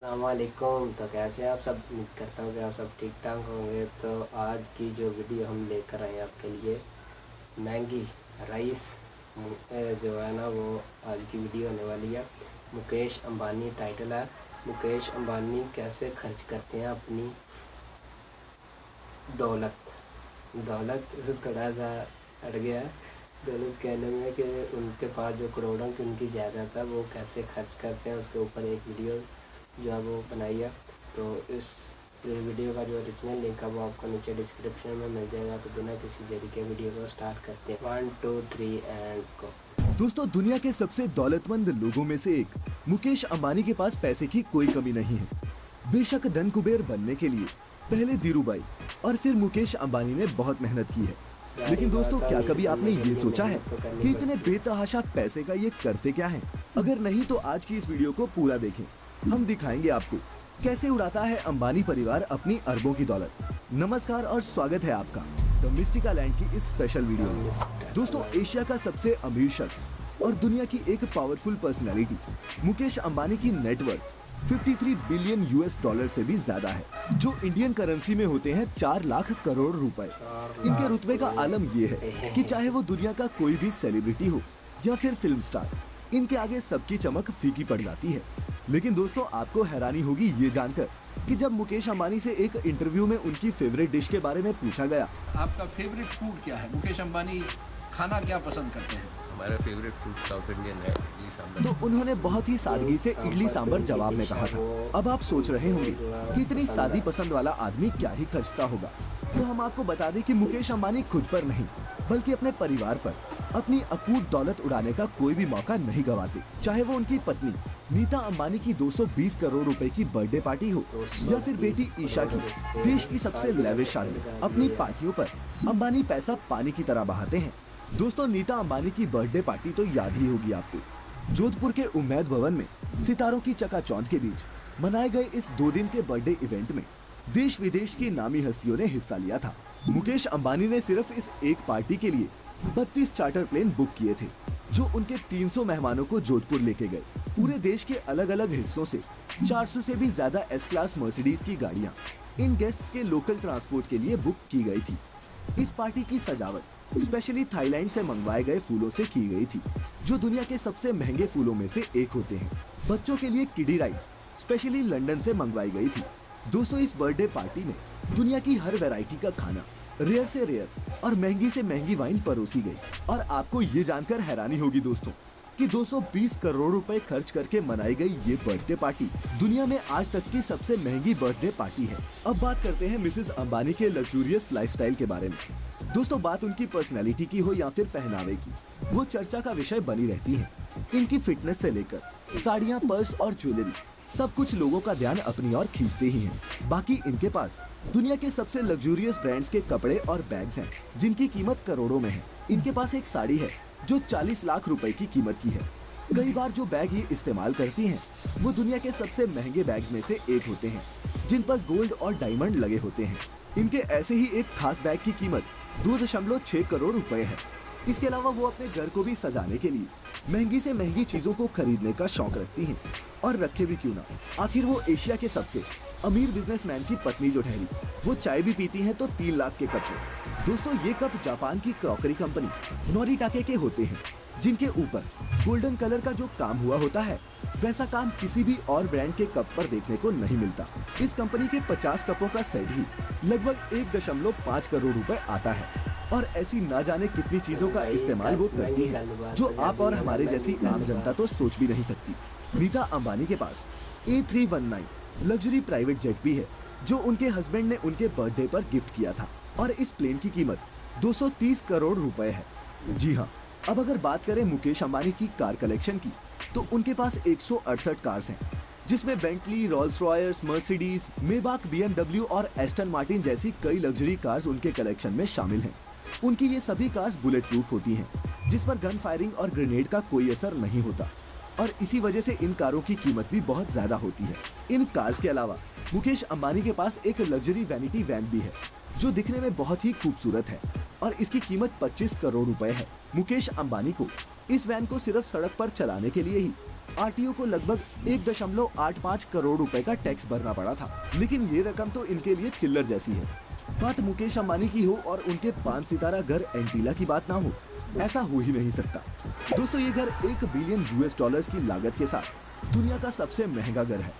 अस्सलामुअलैकुम। तो कैसे हैं आप सब? उम्मीद करता हूँ कि आप सब ठीक ठाक होंगे। तो आज की जो वीडियो हम लेकर आए हैं आपके लिए, महंगी राइस जो है ना, वो आज की वीडियो होने वाली है। मुकेश अंबानी टाइटल है। मुकेश अंबानी कैसे खर्च करते हैं अपनी दौलत। दौलत थोड़ा सा अड़ गया है। दौलत कहने में कि उनके पास जो करोड़ों की उनकी जायदाद है वो कैसे खर्च करते हैं, उसके ऊपर एक वीडियो जो है वो बनाई है। तो इस वीडियो का जो ओरिजिनल लिंक है वो आपको नीचे डिस्क्रिप्शन में मिल जाएगा। तो बिना किसी देरी के वीडियो को स्टार्ट करते हैं। 1 2 3 एंड गो। दोस्तों, दुनिया के सबसे दौलतमंद लोगों में से एक मुकेश अंबानी के पास पैसे की कोई कमी नहीं है। बेशक धन कुबेर बनने के लिए पहले धीरूभाई और फिर मुकेश अंबानी ने बहुत मेहनत की है, लेकिन दोस्तों, क्या कभी आपने ये सोचा है कि इतने बेतहाशा पैसे का ये करते क्या है? अगर नहीं तो आज की इस वीडियो को पूरा देखें। हम दिखाएंगे आपको कैसे उड़ाता है अंबानी परिवार अपनी अरबों की दौलत। नमस्कार और स्वागत है आपका द मिस्टिका लैंड की इस स्पेशल वीडियो में। दोस्तों, एशिया का सबसे अमीर शख्स और दुनिया की एक पावरफुल पर्सनालिटी मुकेश अंबानी की नेटवर्थ 53 बिलियन यूएस डॉलर से भी ज्यादा है, जो इंडियन करेंसी में होते हैं 4 लाख करोड़ रुपए। इनके रुतबे का आलम ये है कि चाहे वो दुनिया का कोई भी सेलिब्रिटी हो या फिर फिल्म स्टार, इनके आगे सबकी चमक फीकी पड़ जाती है। लेकिन दोस्तों, आपको हैरानी होगी ये जानकर कि जब मुकेश अंबानी से एक इंटरव्यू में उनकी फेवरेट डिश के बारे में पूछा गया, आपका फेवरेट फूड क्या है? मुकेश अंबानी खाना क्या पसंद करते हैं? हमारा फेवरेट फूड साउथ इंडियन है, इडली सांभर। तो उन्होंने बहुत ही सादगी से इडली सांभर जवाब में कहा था। अब आप सोच रहे होंगे कि इतनी सादी पसंद वाला आदमी क्या ही खर्चता होगा। तो हम आपको बता दें कि मुकेश अंबानी खुद पर नहीं बल्कि अपने परिवार पर अपनी अकूत दौलत उड़ाने का कोई भी मौका नहीं गवाते। चाहे वो उनकी पत्नी नीता अंबानी की 220 करोड़ रुपए की बर्थडे पार्टी हो या फिर बेटी ईशा की देश की सबसे लेविश शादी, अपनी पार्टियों पर अंबानी पैसा पानी की तरह बहाते हैं। दोस्तों, नीता अंबानी की बर्थडे पार्टी तो याद ही होगी आपको। जोधपुर के उम्मैद भवन में सितारों की चकाचौंध के बीच मनाए गए इस 2 दिन के बर्थडे इवेंट में देश विदेश की नामी हस्तियों ने हिस्सा लिया था। मुकेश अंबानी ने सिर्फ इस एक पार्टी के लिए 32 चार्टर प्लेन बुक किए थे, जो उनके 300 मेहमानों को जोधपुर लेके गए। पूरे देश के अलग अलग हिस्सों से 400 से भी ज्यादा एस क्लास मर्सिडीज की गाड़ियां इन गेस्ट्स के लोकल ट्रांसपोर्ट के लिए बुक की गई थी। इस पार्टी की सजावट स्पेशली थाईलैंड से मंगवाए गए फूलों से की गई थी, जो दुनिया के सबसे महंगे फूलों में से एक होते हैं। बच्चों के लिए किडी राइड्स स्पेशली लंदन से मंगवाई गई थी। दोस्तों, इस बर्थडे पार्टी में दुनिया की हर वैरायटी का खाना, रेयर से रेयर और महंगी से महंगी वाइन परोसी गई। और आपको ये जानकर हैरानी होगी दोस्तों कि 220 करोड़ रुपए खर्च करके मनाई गई ये बर्थडे पार्टी दुनिया में आज तक की सबसे महंगी बर्थडे पार्टी है। अब बात करते हैं मिसेस अंबानी के लग्जूरियस लाइफस्टाइल के बारे में। दोस्तों, बात उनकी पर्सनैलिटी की हो या फिर पहनावे की, वो चर्चा का विषय बनी रहती है। इनकी फिटनेस से लेकर साड़ियाँ, पर्स और ज्वेलरी, सब कुछ लोगों का ध्यान अपनी ओर खींचते ही हैं। बाकी इनके पास दुनिया के सबसे लग्जूरियस ब्रांड्स के कपड़े और बैग्स हैं, जिनकी कीमत करोड़ों में है। इनके पास एक साड़ी है जो 40 लाख रुपए की कीमत की है। कई बार जो बैग ये इस्तेमाल करती हैं, वो दुनिया के सबसे महंगे बैग्स में से एक होते हैं, जिन पर गोल्ड और डायमंड लगे होते हैं। इनके ऐसे ही एक खास बैग की कीमत 2.6 करोड़ रुपए है। इसके अलावा वो अपने घर को भी सजाने के लिए महंगी से महंगी चीजों को खरीदने का शौक रखती हैं। और रखे भी क्यों ना, आखिर वो एशिया के सबसे अमीर बिजनेसमैन की पत्नी जो ठहरी, वो चाय भी पीती हैं तो 3 लाख के कप में। दोस्तों, ये कप जापान की क्रॉकरी कंपनी नोरिटाके के होते हैं, जिनके ऊपर गोल्डन कलर का जो काम हुआ होता है, वैसा काम किसी भी और ब्रांड के कप पर देखने को नहीं मिलता। इस कंपनी के 50 कपों का सेट ही लगभग 1.5 करोड़ रुपए आता है। और ऐसी ना जाने कितनी चीजों का इस्तेमाल वो करती है, जो आप और हमारे जैसी आम जनता तो सोच भी नहीं सकती। नीता अंबानी के पास A319 लग्जरी प्राइवेट जेट भी है, जो उनके हस्बैंड ने उनके बर्थडे पर गिफ्ट किया था। और इस प्लेन की कीमत 230 करोड़ रुपए है। जी हाँ, अब अगर बात करें मुकेश अंबानी की कार कलेक्शन की, तो उनके पास 168 कार्स हैं, जिसमें Bentley, Rolls Royce, Mercedes, Maybach, BMW और एस्टन मार्टिन जैसी कई लग्जरी कार्स उनके कलेक्शन में शामिल हैं। उनकी ये सभी कार्स बुलेट प्रूफ होती हैं, जिस पर गन फायरिंग और ग्रेनेड का कोई असर नहीं होता। और इसी वजह से इन कारों की कीमत भी बहुत ज्यादा होती है। इन कार्स के अलावा मुकेश अंबानी के पास एक लग्जरी वैनिटी वैन भी है, जो दिखने में बहुत ही खूबसूरत है और इसकी कीमत 25 करोड़ रुपए है। मुकेश अंबानी को इस वैन को सिर्फ सड़क पर चलाने के लिए ही आरटीओ को लगभग 1.85 करोड़ रुपए का टैक्स भरना पड़ा था। लेकिन ये रकम तो इनके लिए चिल्लर जैसी है। बात मुकेश अंबानी की हो और उनके 5 सितारा घर एंटीला की बात ना हो, ऐसा हो ही नहीं सकता। दोस्तों, ये घर $1 बिलियन की लागत के साथ दुनिया का सबसे महंगा घर है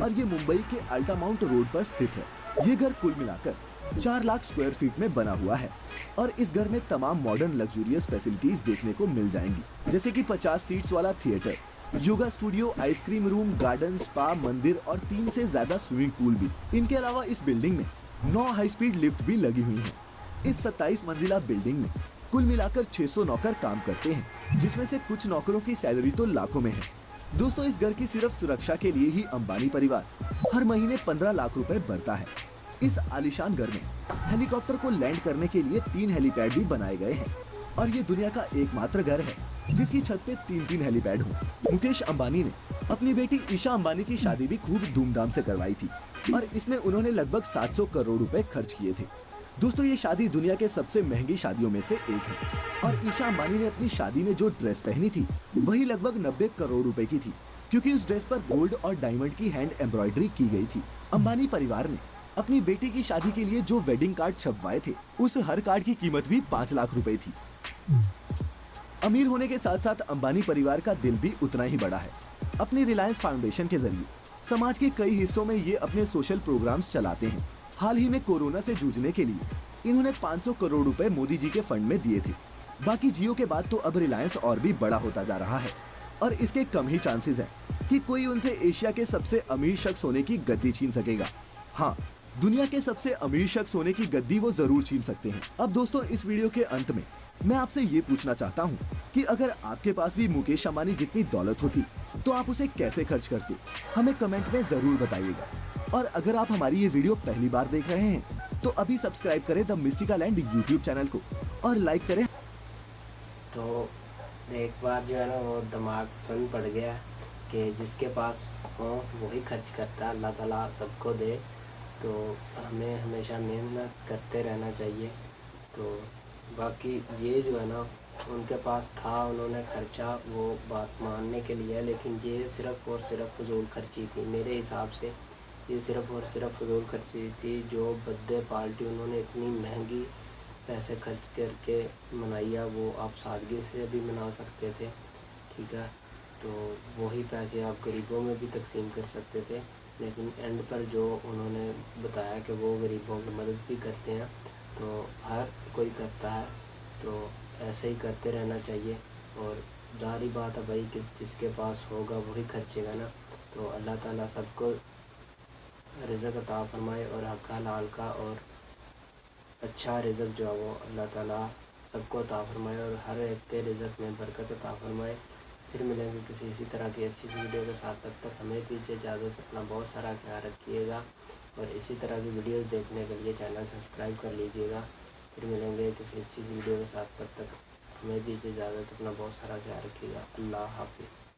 और ये मुंबई के अल्टामाउंट रोड पर स्थित है। ये घर कुल मिलाकर 4 लाख स्क्वायर फीट में बना हुआ है और इस घर में तमाम मॉडर्न लग्जूरियस फैसिलिटीज देखने को मिल जाएंगी, जैसे कि 50 सीट्स वाला theatre, yoga studio, ice cream room, garden, spa, मंदिर और 3 से ज्यादा स्विमिंग पूल भी। इनके अलावा इस बिल्डिंग में 9 हाई स्पीड लिफ्ट भी लगी हुई हैं। इस 27 मंजिला बिल्डिंग में कुल मिलाकर 600 नौकर काम करते हैं, जिसमें से कुछ नौकरों की सैलरी तो लाखों में है। दोस्तों, इस घर की सिर्फ सुरक्षा के लिए ही अंबानी परिवार हर महीने 15 लाख रुपए भरता है। इस आलीशान घर में हेलीकॉप्टर को लैंड करने के लिए 3 हेलीपैड भी बनाए गए हैं और ये दुनिया का एकमात्र घर है जिसकी छत पे 3 हेलीपैड हो। मुकेश अंबानी ने अपनी बेटी ईशा अंबानी की शादी भी खूब धूमधाम से करवाई थी और इसमें उन्होंने लगभग 700 करोड़ रुपए खर्च किए थे। दोस्तों, ये शादी दुनिया के सबसे महंगी शादियों में से एक है और ईशा अंबानी ने अपनी शादी में जो ड्रेस पहनी थी वही लगभग 90 करोड़ रुपए की थी, क्योंकि उस ड्रेस पर गोल्ड और डायमंड की हैंड एम्ब्रॉयडरी की गई थी। अंबानी परिवार ने अपनी बेटी की शादी के लिए जो वेडिंग कार्ड छपवाए थे, उस हर कार्ड की कीमत भी 5 लाख रुपए थी। अमीर होने के साथ साथ अंबानी परिवार का दिल भी उतना ही बड़ा है। अपनी रिलायंस फाउंडेशन के जरिए समाज के कई हिस्सों में ये अपने सोशल प्रोग्राम्स चलाते हैं। हाल ही में कोरोना से जूझने के लिए इन्होंने 500 करोड़ रुपए मोदी जी के फंड में दिए थे। बाकी जियो के बाद तो अब रिलायंस और भी बड़ा होता जा रहा है और इसके कम ही चांसेस है कि कोई उनसे एशिया के सबसे अमीर शख्स होने की गद्दी छीन सकेगा। हाँ, दुनिया के सबसे अमीर शख्स होने की गद्दी वो जरूर छीन सकते हैं। अब दोस्तों, इस वीडियो के अंत में मैं आपसे ये पूछना चाहता हूँ कि अगर आपके पास भी मुकेश अंबानी जितनी दौलत होती तो आप उसे कैसे खर्च करते, हमें कमेंट में जरूर बताइएगा। और अगर आप हमारी ये वीडियो पहली बार देख रहे हैं तो अभी सब्सक्राइब करें द मिस्टिकालैंड यूट्यूब चैनल को और लाइक करें। तो एक बार जो है ना वो दिमाग सुन पड़ गया कि जिसके पास हो वही खर्च करता है, अल्लाह ताला सबको दे। तो हमें हमेशा मेहनत करते रहना चाहिए। तो बाकी ये जो है ना उनके पास था, उन्होंने खर्चा वो बात मानने के लिए, लेकिन ये सिर्फ़ और सिर्फ फजूल खर्ची थी। मेरे हिसाब से ये सिर्फ़ और सिर्फ फजूल खर्ची थी। जो बर्थडे पार्टी उन्होंने इतनी महंगी पैसे खर्च करके मनाई है, वो आप सादगी से भी मना सकते थे, ठीक है। तो वही पैसे आप गरीबों में भी तकसीम कर सकते थे, लेकिन एंड पर जो उन्होंने बताया कि वो गरीबों की मदद भी करते हैं, तो हर कोई करता है, तो ऐसे ही करते रहना चाहिए। और जारी बात है भाई कि जिसके पास होगा वही खर्चेगा ना। तो अल्लाह ताला सबको रिज़्क़ अता फरमाए और हक़ हलाल का और अच्छा रिज़्क़ जो है वो अल्लाह ताला सबको अता फरमाए और हर एक के रिज़्क़ में बरकत अता फरमाए। फिर मिलेंगे किसी इसी तरह की अच्छी सी वीडियो के साथ। तब तक हमें दीजिए इजाज़त। अपना बहुत सारा ख्याल रखिएगा और इसी तरह की वीडियोस देखने के लिए चैनल सब्सक्राइब कर लीजिएगा। फिर मिलेंगे किसी अच्छी सी वीडियो के साथ। तब तक हमें दीजिए इजाज़त। अपना बहुत सारा ख्याल रखिएगा। अल्लाह हाफिज़।